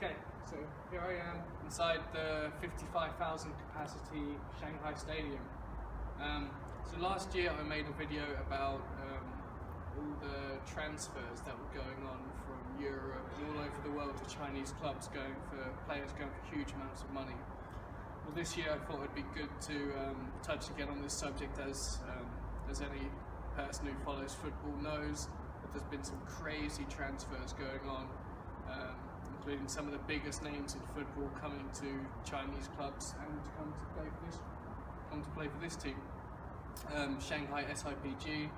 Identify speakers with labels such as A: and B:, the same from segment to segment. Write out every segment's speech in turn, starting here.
A: Okay, so here I am inside the 55,000 capacity Shanghai Stadium. So last year I made a video about all the transfers that were going on from Europe and all over the world to Chinese clubs players going for huge amounts of money. Well, this year I thought it'd be good to touch again on this subject, as any person who follows football knows that there's been some crazy transfers going on, including some of the biggest names in football coming to Chinese clubs and to come to play for this team. Shanghai SIPG.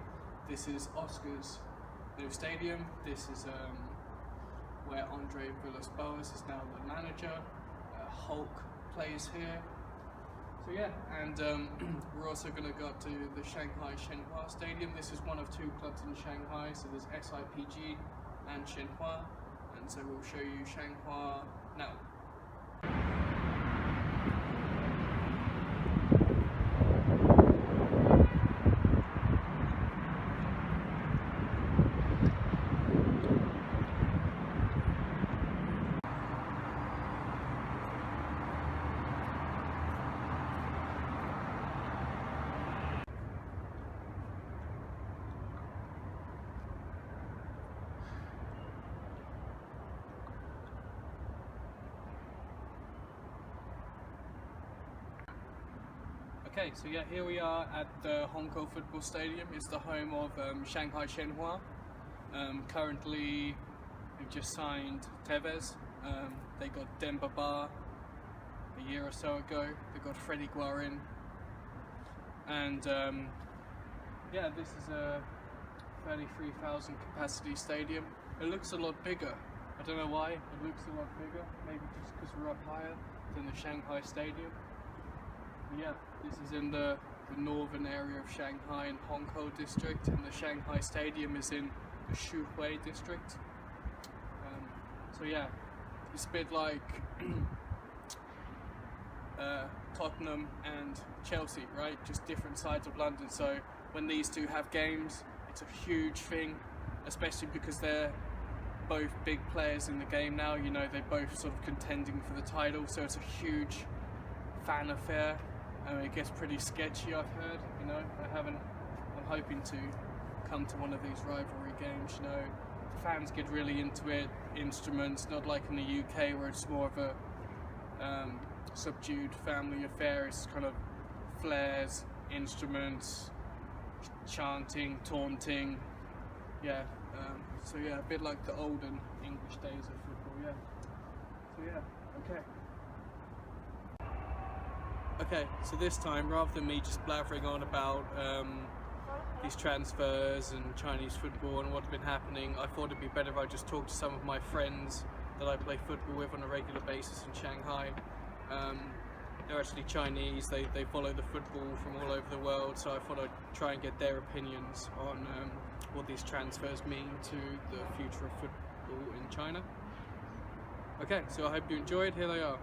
A: This is Oscar's new stadium. This is where Andre Villas-Boas is now the manager. Hulk plays here. So yeah, and we're also going to go up to the Shanghai Shenhua Stadium. This is one of two clubs in Shanghai, so there's SIPG and Shenhua, and so we'll show you Shenhua now. Okay, so yeah, here we are at the Hong Kong Football Stadium. It's the home of Shanghai Shenhua. Currently, they've just signed Tevez. They got Demba Ba a year or so ago. They got Freddie Guarin. And yeah, this is a 33,000 capacity stadium. It looks a lot bigger. I don't know why it looks a lot bigger. Maybe just because we're up higher than the Shanghai Stadium. Yeah, this is in the northern area of Shanghai in Hongkou district, and the Shanghai Stadium is in the Shuhui district. So yeah, it's a bit like Tottenham and Chelsea, right? Just different sides of London. So when these two have games, it's a huge thing, especially because they're both big players in the game now. You know, they're both sort of contending for the title, so it's a huge fan affair. It gets pretty sketchy, I've heard, you know. I'm hoping to come to one of these rivalry games, you know. The fans get really into it, instruments, not like in the UK where it's more of a subdued family affair. It's kind of flares, instruments, chanting, taunting, yeah. So yeah, a bit like the olden English days of football, yeah. So yeah, okay. Okay, so this time, rather than me just blathering on about these transfers and Chinese football and what's been happening, I thought it'd be better if I just talked to some of my friends that I play football with on a regular basis in Shanghai. They're actually Chinese, they follow the football from all over the world, so I thought I'd try and get their opinions on what these transfers mean to the future of football in China. Okay, so I hope you enjoyed. Here they are.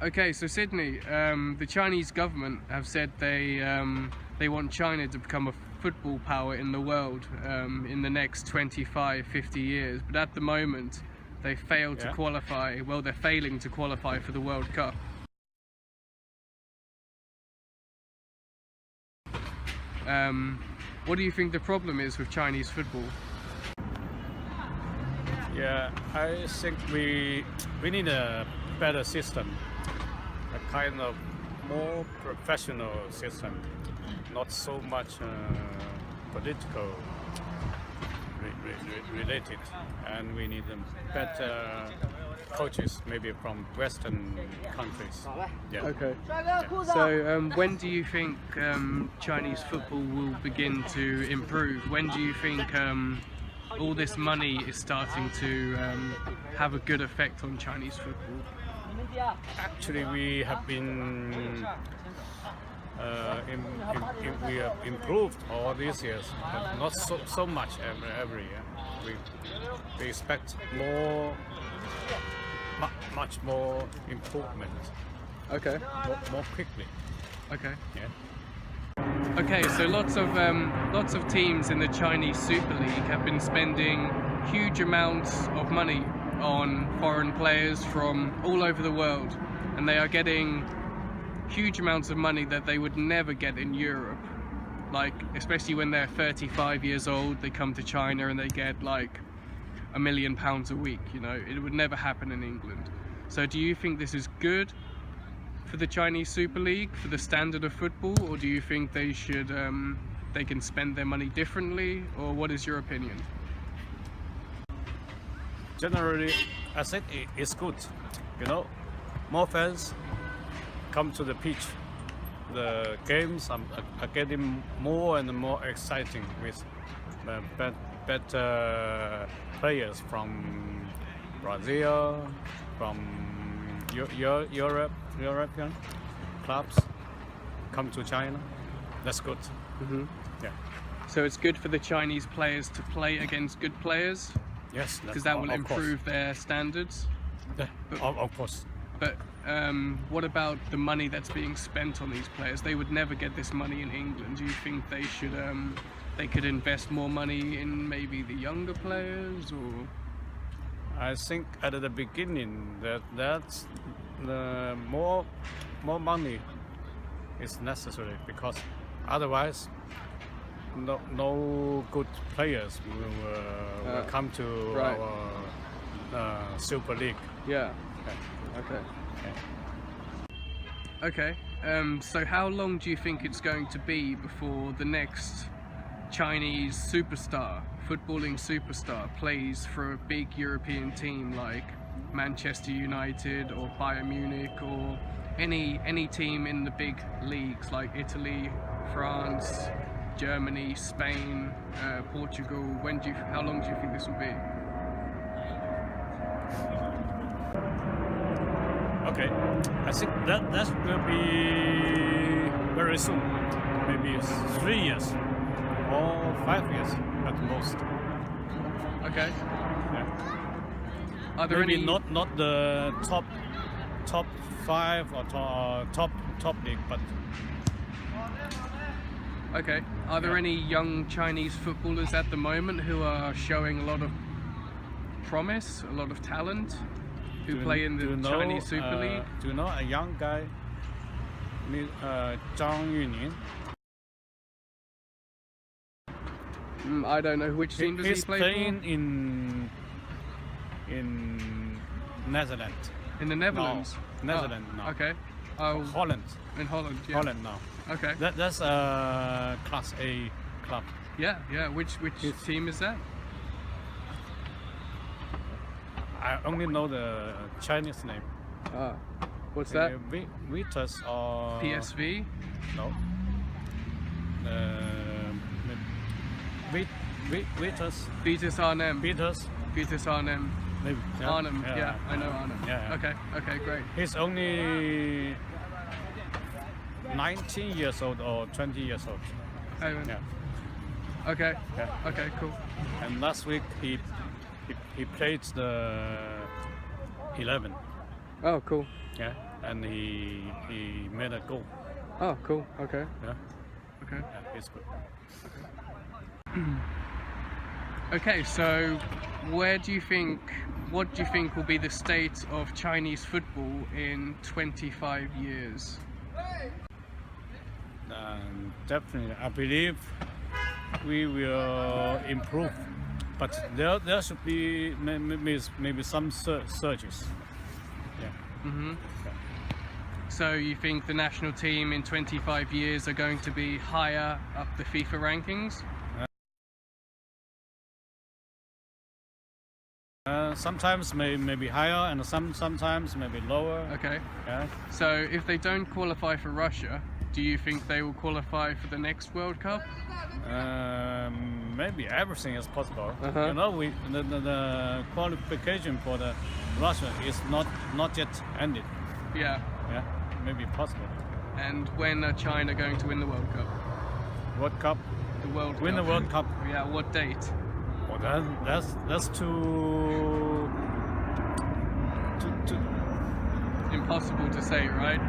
A: Okay, so Sydney, the Chinese government have said they want China to become a football power in the world in the next 25-50 years, but at the moment they failed to qualify. Well, they're failing to qualify for the World Cup. What do you think the problem is with Chinese football?
B: Yeah, I think we need a better system. A kind of more professional system, not so much political related, and we need better coaches, maybe from Western countries. Yeah.
A: Okay.
B: Yeah.
A: So when do you think Chinese football will begin to improve? When do you think all this money is starting to have a good effect on Chinese football?
B: Actually, we have been we have improved all these years, but not so much every year. We expect much more improvement,
A: Okay.
B: more quickly.
A: Okay.
B: Yeah.
A: Okay, so lots of teams in the Chinese Super League have been spending huge amounts of money on foreign players from all over the world, and they are getting huge amounts of money that they would never get in Europe. Like, especially when they're 35 years old, they come to China and they get like £1 million a week. You know, it would never happen in England. So do you think this is good for the Chinese Super League, for the standard of football, or do you think they should they can spend their money differently, or what is your opinion?
B: Generally, I think it's good. You know, more fans come to the pitch. The games are getting more and more exciting with better players from Brazil, from European clubs come to China. That's good.
A: Mm-hmm.
B: Yeah.
A: So it's good for the Chinese players to play against good players,
B: Yes.
A: because that will improve their standards.
B: Yeah, of course.
A: But what about the money that's being spent on these players? They would never get this money in England. Do you think they should they could invest more money in maybe the younger players, or?
B: I think at the beginning that's the more money is necessary, because otherwise no good players will come to
A: right.
B: our Super League.
A: Yeah.
B: Okay.
A: Okay. So how long do you think it's going to be before the next Chinese superstar, footballing superstar, plays for a big European team like Manchester United or Bayern Munich, or any team in the big leagues like Italy, France, Germany, Spain, Portugal? How long do you think this will be?
B: Okay, I think that will be very soon, maybe 3 years or 5 years at most.
A: Okay.
B: Yeah.
A: Are there
B: maybe
A: any?
B: not the top 5 or top league, but
A: Okay. Are there any young Chinese footballers at the moment who are showing a lot of promise, a lot of talent, who play in the Chinese Super League?
B: Do you know a young guy, Zhang Yuning?
A: I don't know. Which team does he
B: He's
A: play
B: playing
A: for?
B: in Netherlands.
A: In the Netherlands?
B: No, Netherlands now.
A: Okay. Oh,
B: Holland.
A: in Holland. Yeah.
B: Holland now.
A: Okay.
B: That's a Class A club.
A: Yeah. Which team is that?
B: I only know the Chinese name.
A: What's that?
B: Vitas or
A: PSV?
B: No. Vitas.
A: Vitus Arnhem.
B: Vitas.
A: Arnhem.
B: Maybe.
A: Arnhem. Yeah, I know Arnhem.
B: Yeah.
A: Okay, great.
B: He's only 19 years old or 20 years old. Yeah.
A: Okay.
B: Yeah.
A: Okay, cool.
B: And last week he played the 11.
A: Oh, cool.
B: Yeah. And he made a goal.
A: Oh, cool. Okay.
B: Yeah.
A: Okay.
B: Yeah, it's good.
A: Okay, so what do you think will be the state of Chinese football in 25 years?
B: Definitely, I believe we will improve, but there should be maybe some surges. Yeah.
A: Mm-hmm. So you think the national team in 25 years are going to be higher up the FIFA rankings?
B: Sometimes maybe higher, and sometimes maybe lower.
A: Okay.
B: Yeah.
A: So if they don't qualify for Russia, do you think they will qualify for the next World Cup?
B: Maybe everything is possible.
A: Uh-huh.
B: You know, the qualification for the Russia is not yet ended.
A: Yeah.
B: Yeah, maybe possible.
A: And when are China going to win the World Cup?
B: World Cup,
A: The World
B: win
A: Cup.
B: the World Cup.
A: Yeah, what date?
B: Well, that's too
A: Impossible to say, right?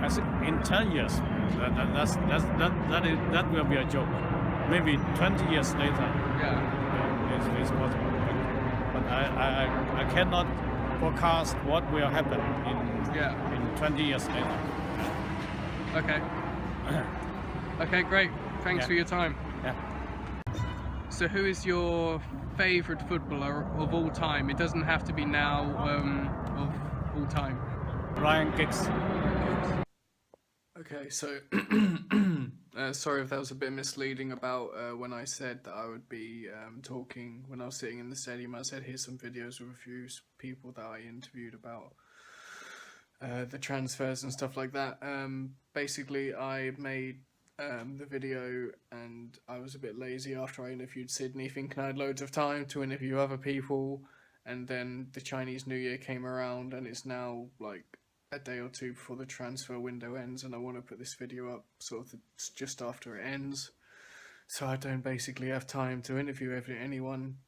B: I think in 10 years. That will be a joke. Maybe 20 years later.
A: Yeah.
B: It's possible. But I cannot forecast what will happen in 20 years later.
A: Okay. Okay, great. Thanks for your time.
B: Yeah.
A: So who is your favourite footballer of all time? It doesn't have to be now, of all time.
B: Ryan Giggs.
A: Okay, so sorry if that was a bit misleading about when I said that I would be talking when I was sitting in the stadium. I said here's some videos with a few people that I interviewed about the transfers and stuff like that. Basically, I made the video and I was a bit lazy after I interviewed Sydney, thinking I had loads of time to interview other people, and then the Chinese New Year came around and it's now like a day or two before the transfer window ends, and I want to put this video up sort of just after it ends, so I don't basically have time to interview anyone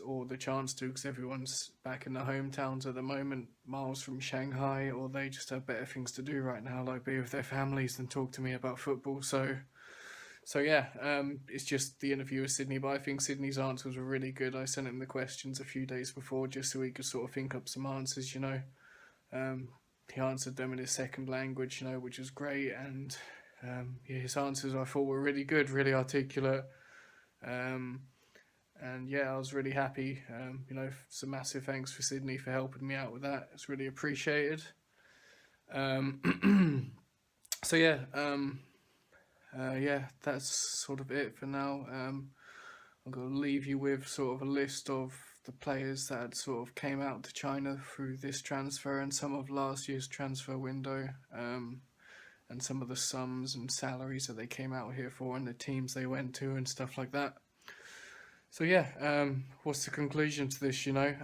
A: or the chance to, because everyone's back in their hometowns at the moment, miles from Shanghai, or they just have better things to do right now, like be with their families than talk to me about football. So yeah, it's just the interview with Sydney, but I think Sydney's answers were really good. I sent him the questions a few days before just so he could sort of think up some answers, you know. He answered them in his second language, you know, which was great, and yeah, his answers I thought were really good, really articulate, and yeah, I was really happy. You know, some massive thanks for Sydney for helping me out with that. It's really appreciated. So yeah, yeah, that's sort of it for now. I'm going to leave you with sort of a list of the players that had sort of came out to China through this transfer and some of last year's transfer window, and some of the sums and salaries that they came out here for and the teams they went to and stuff like that. So yeah, what's the conclusion to this, you know?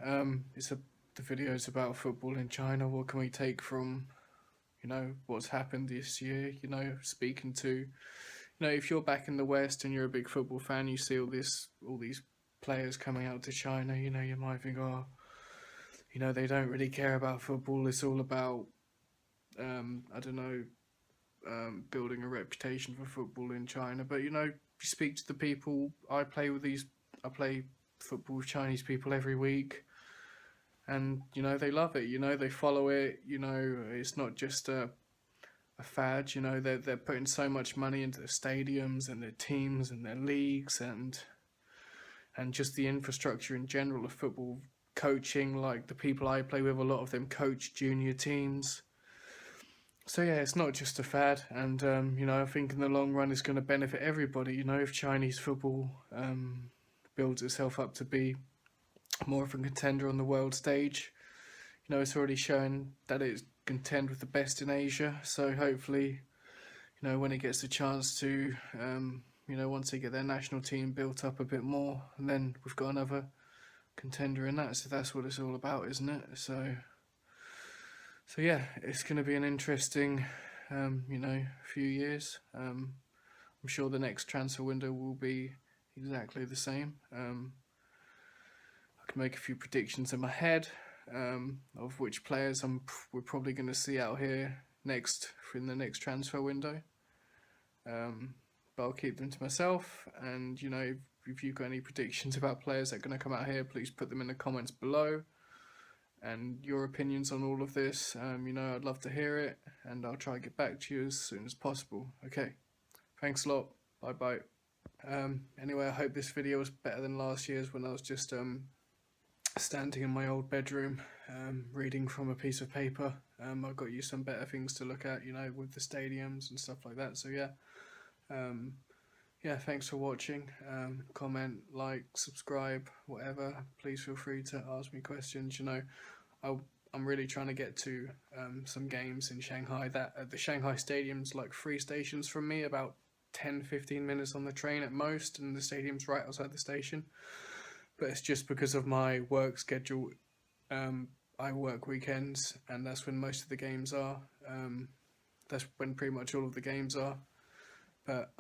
A: The video's about football in China. What can we take from, you know, what's happened this year? You know, speaking to, you know, if you're back in the West and you're a big football fan, you see all these players coming out to China, you know, you might think, oh, you know, they don't really care about football. It's all about, I don't know, building a reputation for football in China. But, you know, you speak to the people, I play football with Chinese people every week, and, you know, they love it, you know, they follow it, you know, it's not just a fad, you know, they're putting so much money into the stadiums and their teams and their leagues and just the infrastructure in general of football, coaching, like the people I play with, a lot of them coach junior teams. So yeah, it's not just a fad, and you know, I think in the long run it's going to benefit everybody, you know, if Chinese football builds itself up to be more of a contender on the world stage. You know, it's already shown that it's contend with the best in Asia, so hopefully, you know, when it gets a chance to, you know, once they get their national team built up a bit more, and then we've got another contender in that, so that's what it's all about, isn't it? So yeah, it's going to be an interesting, you know, few years. I'm sure the next transfer window will be exactly the same. I can make a few predictions in my head of which players we're probably going to see out here next in the next transfer window. But I'll keep them to myself, and, you know, if you've got any predictions about players that are going to come out here, please put them in the comments below, and your opinions on all of this. You know, I'd love to hear it, and I'll try to get back to you as soon as possible. Okay, thanks a lot. Bye bye. Anyway, I hope this video was better than last year's when I was just standing in my old bedroom reading from a piece of paper. I got you some better things to look at, you know, with the stadiums and stuff like that. So yeah, yeah, thanks for watching. Comment, like, subscribe, whatever. Please feel free to ask me questions. You know, I'm really trying to get to some games in Shanghai. That the Shanghai stadium's like 3 stations from me, about 10-15 minutes on the train at most, and the stadium's right outside the station. But it's just because of my work schedule. I work weekends, and that's when most of the games are. That's when pretty much all of the games are. But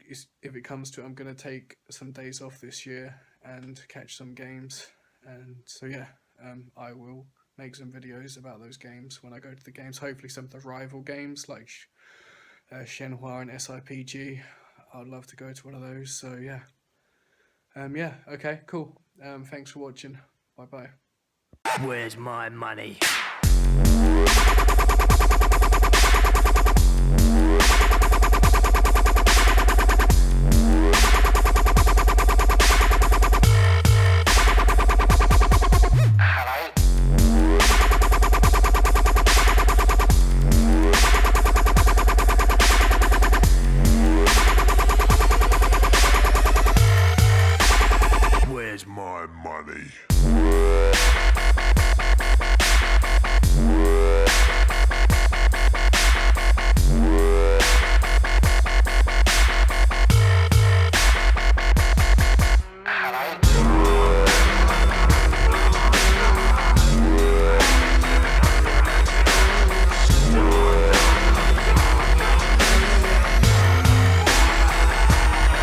A: if it comes to it, I'm going to take some days off this year and catch some games. And so yeah, I will make some videos about those games when I go to the games. Hopefully some of the rival games like Shanghai and SIPG. I'd love to go to one of those. So yeah. Yeah, okay, cool. Thanks for watching. Bye bye.
C: Where's my money?